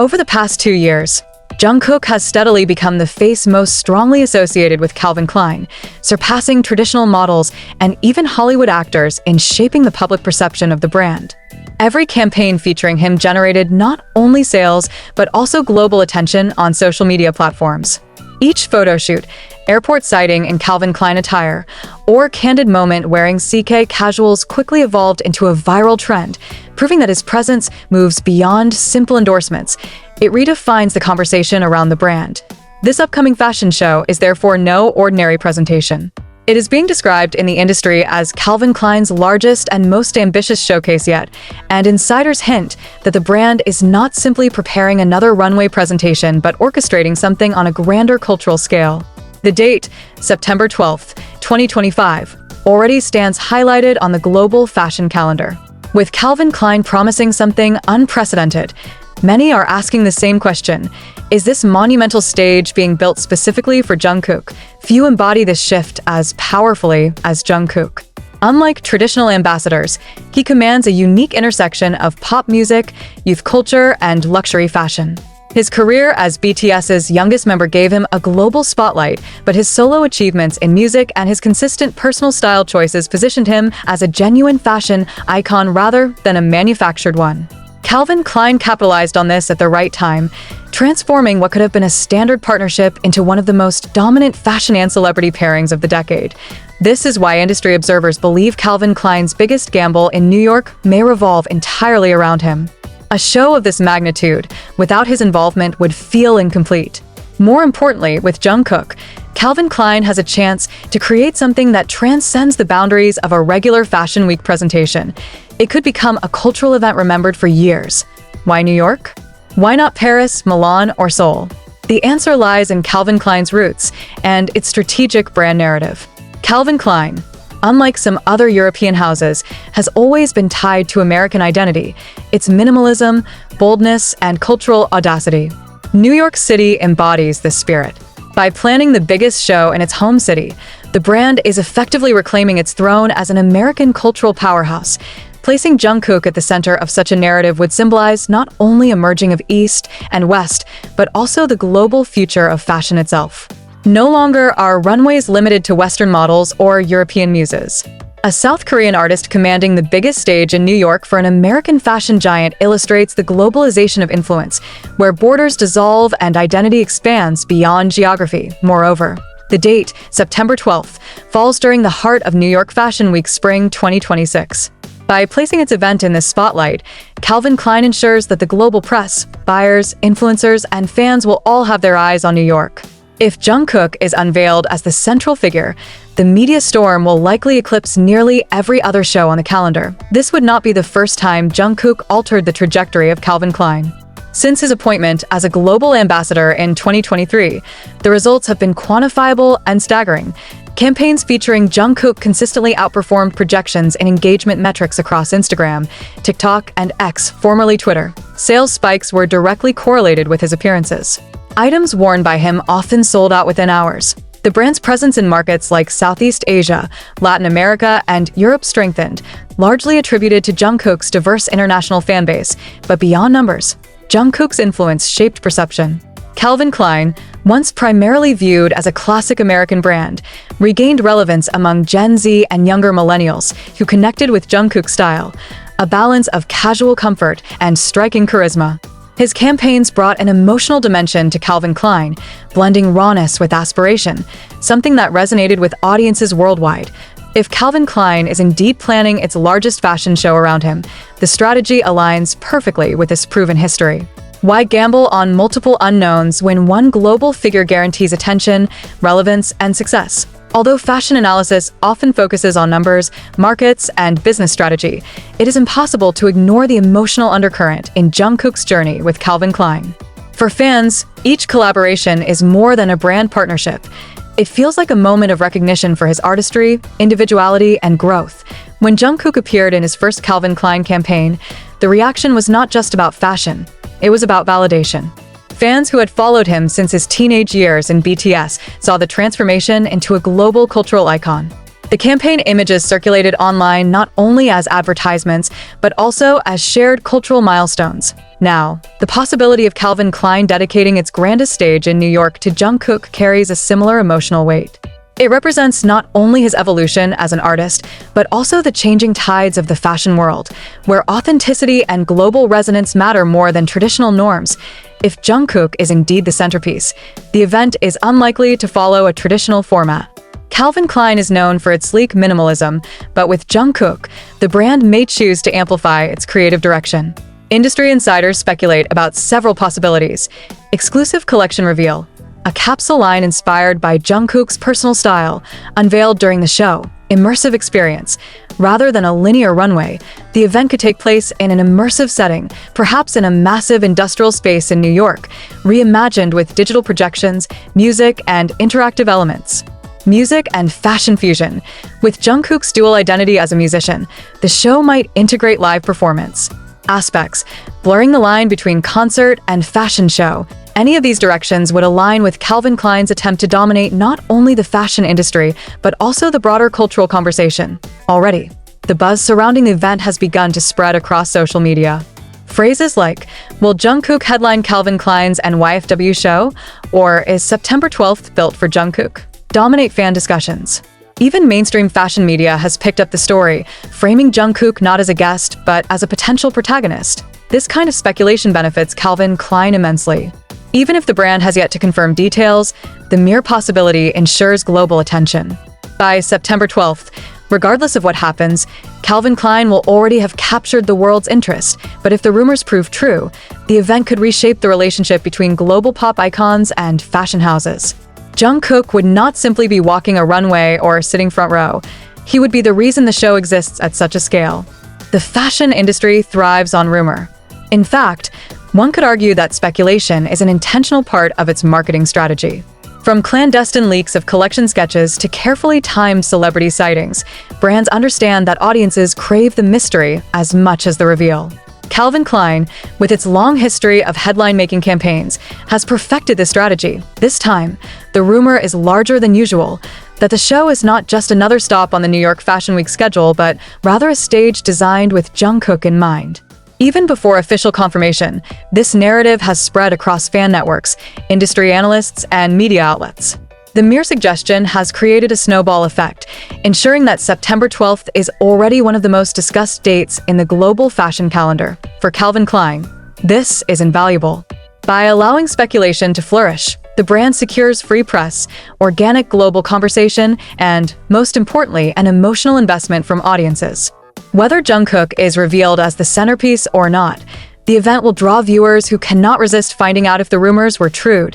Over the past 2 years, Jungkook has steadily become the face most strongly associated with Calvin Klein, surpassing traditional models and even Hollywood actors in shaping the public perception of the brand. Every campaign featuring him generated not only sales, but also global attention on social media platforms. Each photo shoot, airport sighting in Calvin Klein attire, or candid moment wearing CK casuals quickly evolved into a viral trend, proving that his presence moves beyond simple endorsements. It redefines the conversation around the brand. This upcoming fashion show is therefore no ordinary presentation. It is being described in the industry as Calvin Klein's largest and most ambitious showcase yet, and insiders hint that the brand is not simply preparing another runway presentation but orchestrating something on a grander cultural scale. The date, September 12th, 2025, already stands highlighted on the global fashion calendar. With Calvin Klein promising something unprecedented, many are asking the same question: is this monumental stage being built specifically for Jungkook? Few embody this shift as powerfully as Jungkook. Unlike traditional ambassadors, he commands a unique intersection of pop music, youth culture, and luxury fashion. His career as BTS's youngest member gave him a global spotlight, but his solo achievements in music and his consistent personal style choices positioned him as a genuine fashion icon rather than a manufactured one. Calvin Klein capitalized on this at the right time, transforming what could have been a standard partnership into one of the most dominant fashion and celebrity pairings of the decade. This is why industry observers believe Calvin Klein's biggest gamble in New York may revolve entirely around him. A show of this magnitude, without his involvement, would feel incomplete. More importantly, with Jungkook, Calvin Klein has a chance to create something that transcends the boundaries of a regular Fashion Week presentation. It could become a cultural event remembered for years. Why New York? Why not Paris, Milan, or Seoul? The answer lies in Calvin Klein's roots and its strategic brand narrative. Calvin Klein, unlike some other European houses, has always been tied to American identity, its minimalism, boldness, and cultural audacity. New York City embodies this spirit. By planning the biggest show in its home city, the brand is effectively reclaiming its throne as an American cultural powerhouse. Placing Jungkook at the center of such a narrative would symbolize not only a merging of East and West, but also the global future of fashion itself. No longer are runways limited to Western models or European muses. A South Korean artist commanding the biggest stage in New York for an American fashion giant illustrates the globalization of influence, where borders dissolve and identity expands beyond geography. Moreover, the date, September 12th, falls during the heart of New York Fashion Week Spring 2026. By placing its event in this spotlight, Calvin Klein ensures that the global press, buyers, influencers, and fans will all have their eyes on New York. If Jungkook is unveiled as the central figure, the media storm will likely eclipse nearly every other show on the calendar. This would not be the first time Jungkook altered the trajectory of Calvin Klein. Since his appointment as a global ambassador in 2023, the results have been quantifiable and staggering. Campaigns featuring Jungkook consistently outperformed projections in engagement metrics across Instagram, TikTok, and X, formerly Twitter. Sales spikes were directly correlated with his appearances. Items worn by him often sold out within hours. The brand's presence in markets like Southeast Asia, Latin America, and Europe strengthened, largely attributed to Jungkook's diverse international fanbase. But beyond numbers, Jungkook's influence shaped perception. Calvin Klein, once primarily viewed as a classic American brand, regained relevance among Gen Z and younger millennials who connected with Jungkook's style, a balance of casual comfort and striking charisma. His campaigns brought an emotional dimension to Calvin Klein, blending rawness with aspiration, something that resonated with audiences worldwide. If Calvin Klein is indeed planning its largest fashion show around him, the strategy aligns perfectly with this proven history. Why gamble on multiple unknowns when one global figure guarantees attention, relevance, and success? Although fashion analysis often focuses on numbers, markets, and business strategy, it is impossible to ignore the emotional undercurrent in Jungkook's journey with Calvin Klein. For fans, each collaboration is more than a brand partnership. It feels like a moment of recognition for his artistry, individuality, and growth. When Jungkook appeared in his first Calvin Klein campaign, the reaction was not just about fashion, it was about validation. Fans who had followed him since his teenage years in BTS saw the transformation into a global cultural icon. The campaign images circulated online not only as advertisements, but also as shared cultural milestones. Now, the possibility of Calvin Klein dedicating its grandest stage in New York to Jungkook carries a similar emotional weight. It represents not only his evolution as an artist, but also the changing tides of the fashion world, where authenticity and global resonance matter more than traditional norms. If Jungkook is indeed the centerpiece, the event is unlikely to follow a traditional format. Calvin Klein is known for its sleek minimalism, but with Jungkook, the brand may choose to amplify its creative direction. Industry insiders speculate about several possibilities. Exclusive collection reveal. A capsule line inspired by Jungkook's personal style, unveiled during the show. Immersive experience. Rather than a linear runway, the event could take place in an immersive setting, perhaps in a massive industrial space in New York, reimagined with digital projections, music, and interactive elements. Music and fashion fusion. With Jungkook's dual identity as a musician, the show might integrate live performance aspects, blurring the line between concert and fashion show. Any of these directions would align with Calvin Klein's attempt to dominate not only the fashion industry, but also the broader cultural conversation. Already, the buzz surrounding the event has begun to spread across social media. Phrases like, "Will Jungkook headline Calvin Klein's NYFW show?" or "Is September 12th built for Jungkook?" dominate fan discussions. Even mainstream fashion media has picked up the story, framing Jungkook not as a guest, but as a potential protagonist. This kind of speculation benefits Calvin Klein immensely. Even if the brand has yet to confirm details, the mere possibility ensures global attention. By September 12th, regardless of what happens, Calvin Klein will already have captured the world's interest. But if the rumors prove true, the event could reshape the relationship between global pop icons and fashion houses. Jungkook would not simply be walking a runway or sitting front row. He would be the reason the show exists at such a scale. The fashion industry thrives on rumor. In fact, one could argue that speculation is an intentional part of its marketing strategy. From clandestine leaks of collection sketches to carefully timed celebrity sightings, brands understand that audiences crave the mystery as much as the reveal. Calvin Klein, with its long history of headline-making campaigns, has perfected this strategy. This time, the rumor is larger than usual, that the show is not just another stop on the New York Fashion Week schedule, but rather a stage designed with Jungkook in mind. Even before official confirmation, this narrative has spread across fan networks, industry analysts, and media outlets. The mere suggestion has created a snowball effect, ensuring that September 12th is already one of the most discussed dates in the global fashion calendar. For Calvin Klein, this is invaluable. By allowing speculation to flourish, the brand secures free press, organic global conversation, and, most importantly, an emotional investment from audiences. Whether Jungkook is revealed as the centerpiece or not, the event will draw viewers who cannot resist finding out if the rumors were true.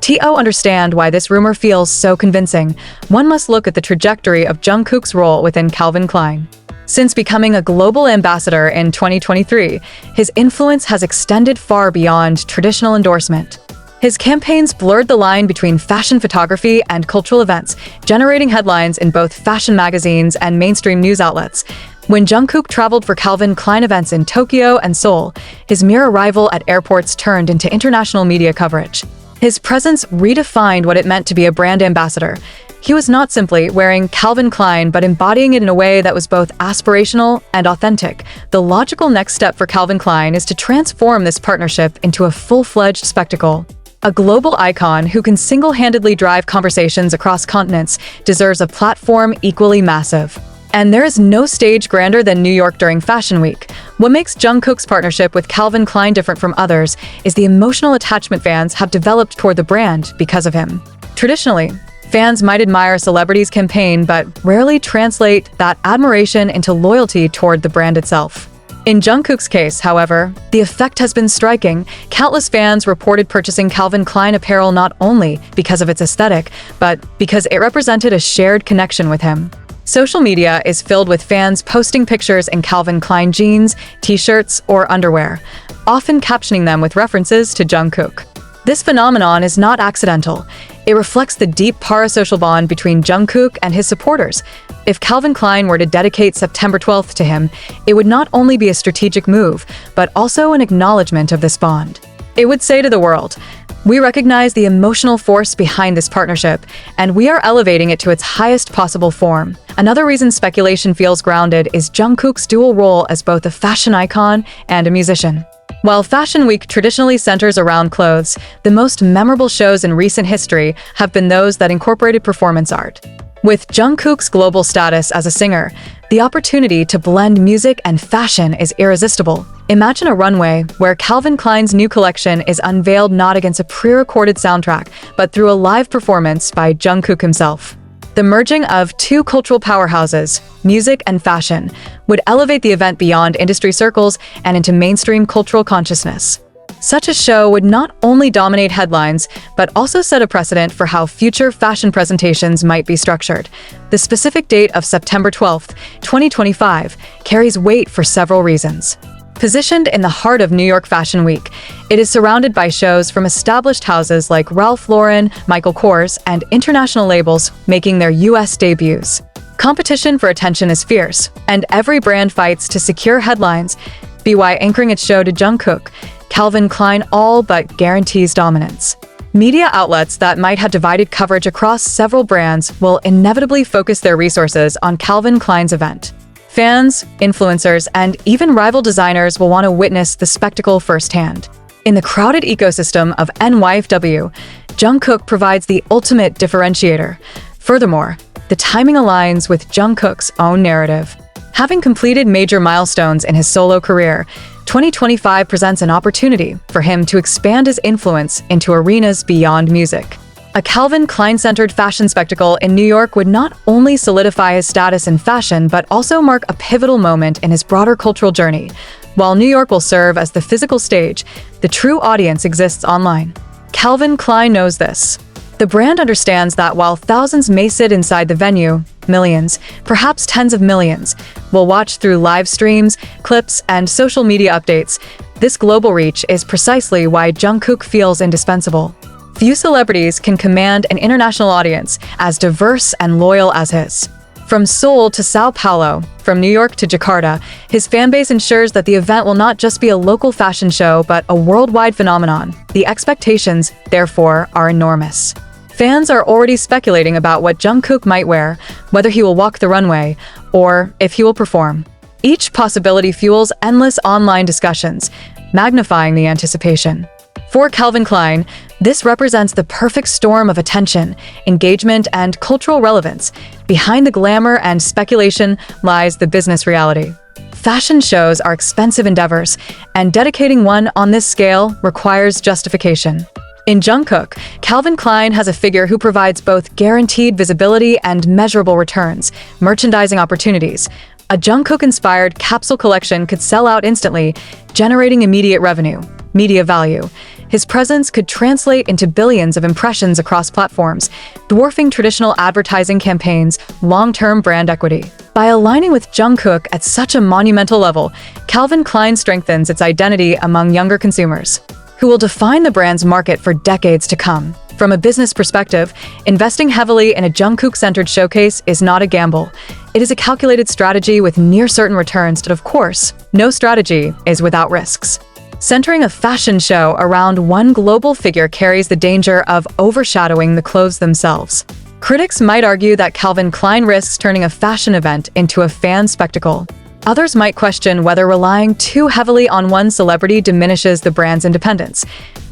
To understand why this rumor feels so convincing, one must look at the trajectory of Jungkook's role within Calvin Klein. Since becoming a global ambassador in 2023, his influence has extended far beyond traditional endorsement. His campaigns blurred the line between fashion photography and cultural events, generating headlines in both fashion magazines and mainstream news outlets. When Jungkook traveled for Calvin Klein events in Tokyo and Seoul, his mere arrival at airports turned into international media coverage. His presence redefined what it meant to be a brand ambassador. He was not simply wearing Calvin Klein, but embodying it in a way that was both aspirational and authentic. The logical next step for Calvin Klein is to transform this partnership into a full-fledged spectacle. A global icon who can single-handedly drive conversations across continents deserves a platform equally massive. And there is no stage grander than New York during Fashion Week. What makes Jungkook's partnership with Calvin Klein different from others is the emotional attachment fans have developed toward the brand because of him. Traditionally, fans might admire a celebrity's campaign, but rarely translate that admiration into loyalty toward the brand itself. In Jungkook's case, however, the effect has been striking. Countless fans reported purchasing Calvin Klein apparel not only because of its aesthetic, but because it represented a shared connection with him. Social media is filled with fans posting pictures in Calvin Klein jeans, t-shirts, or underwear, often captioning them with references to Jungkook. This phenomenon is not accidental. It reflects the deep parasocial bond between Jungkook and his supporters. If Calvin Klein were to dedicate September 12th to him, it would not only be a strategic move, but also an acknowledgement of this bond. It would say to the world, We recognize the emotional force behind this partnership, and we are elevating it to its highest possible form. Another reason speculation feels grounded is Jungkook's dual role as both a fashion icon and a musician. While Fashion Week traditionally centers around clothes, the most memorable shows in recent history have been those that incorporated performance art. With Jungkook's global status as a singer, the opportunity to blend music and fashion is irresistible. Imagine a runway where Calvin Klein's new collection is unveiled not against a pre-recorded soundtrack, but through a live performance by Jungkook himself. The merging of two cultural powerhouses, music and fashion, would elevate the event beyond industry circles and into mainstream cultural consciousness. Such a show would not only dominate headlines, but also set a precedent for how future fashion presentations might be structured. The specific date of September 12, 2025, carries weight for several reasons. Positioned in the heart of New York Fashion Week, it is surrounded by shows from established houses like Ralph Lauren, Michael Kors, and international labels making their US debuts. Competition for attention is fierce, and every brand fights to secure headlines. BY anchoring its show to Jungkook, Calvin Klein all but guarantees dominance. Media outlets that might have divided coverage across several brands will inevitably focus their resources on Calvin Klein's event. Fans, influencers, and even rival designers will want to witness the spectacle firsthand. In the crowded ecosystem of NYFW, Jungkook provides the ultimate differentiator. Furthermore, the timing aligns with Jungkook's own narrative. Having completed major milestones in his solo career, 2025 presents an opportunity for him to expand his influence into arenas beyond music. A Calvin Klein-centered fashion spectacle in New York would not only solidify his status in fashion, but also mark a pivotal moment in his broader cultural journey. While New York will serve as the physical stage, the true audience exists online. Calvin Klein knows this. The brand understands that while thousands may sit inside the venue, millions, perhaps tens of millions, will watch through live streams, clips, and social media updates. This global reach is precisely why Jungkook feels indispensable. Few celebrities can command an international audience as diverse and loyal as his. From Seoul to Sao Paulo, from New York to Jakarta, his fanbase ensures that the event will not just be a local fashion show, but a worldwide phenomenon. The expectations, therefore, are enormous. Fans are already speculating about what Jungkook might wear, whether he will walk the runway, or if he will perform. Each possibility fuels endless online discussions, magnifying the anticipation. For Calvin Klein, this represents the perfect storm of attention, engagement, and cultural relevance. Behind the glamour and speculation lies the business reality. Fashion shows are expensive endeavors, and dedicating one on this scale requires justification. In Jungkook, Calvin Klein has a figure who provides both guaranteed visibility and measurable returns, merchandising opportunities. A Jungkook-inspired capsule collection could sell out instantly, generating immediate revenue, media value. His presence could translate into billions of impressions across platforms, dwarfing traditional advertising campaigns' long-term brand equity. By aligning with Jungkook at such a monumental level, Calvin Klein strengthens its identity among younger consumers, who will define the brand's market for decades to come. From a business perspective, investing heavily in a Jungkook-centered showcase is not a gamble. It is a calculated strategy with near-certain returns, but of course, no strategy is without risks. Centering a fashion show around one global figure carries the danger of overshadowing the clothes themselves. Critics might argue that Calvin Klein risks turning a fashion event into a fan spectacle. Others might question whether relying too heavily on one celebrity diminishes the brand's independence,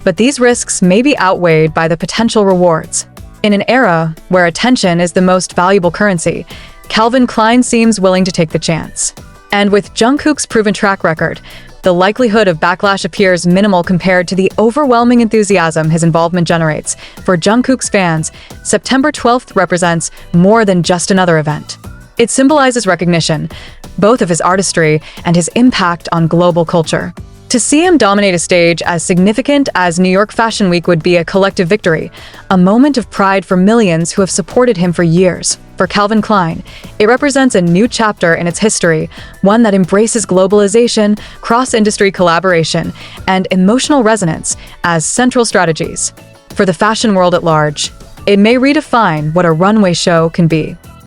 but these risks may be outweighed by the potential rewards. In an era where attention is the most valuable currency, Calvin Klein seems willing to take the chance. And with Jungkook's proven track record, the likelihood of backlash appears minimal compared to the overwhelming enthusiasm his involvement generates. For Jungkook's fans, September 12th represents more than just another event. It symbolizes recognition, both of his artistry and his impact on global culture. To see him dominate a stage as significant as New York Fashion Week would be a collective victory, a moment of pride for millions who have supported him for years. For Calvin Klein, it represents a new chapter in its history, one that embraces globalization, cross-industry collaboration, and emotional resonance as central strategies. For the fashion world at large, it may redefine what a runway show can be.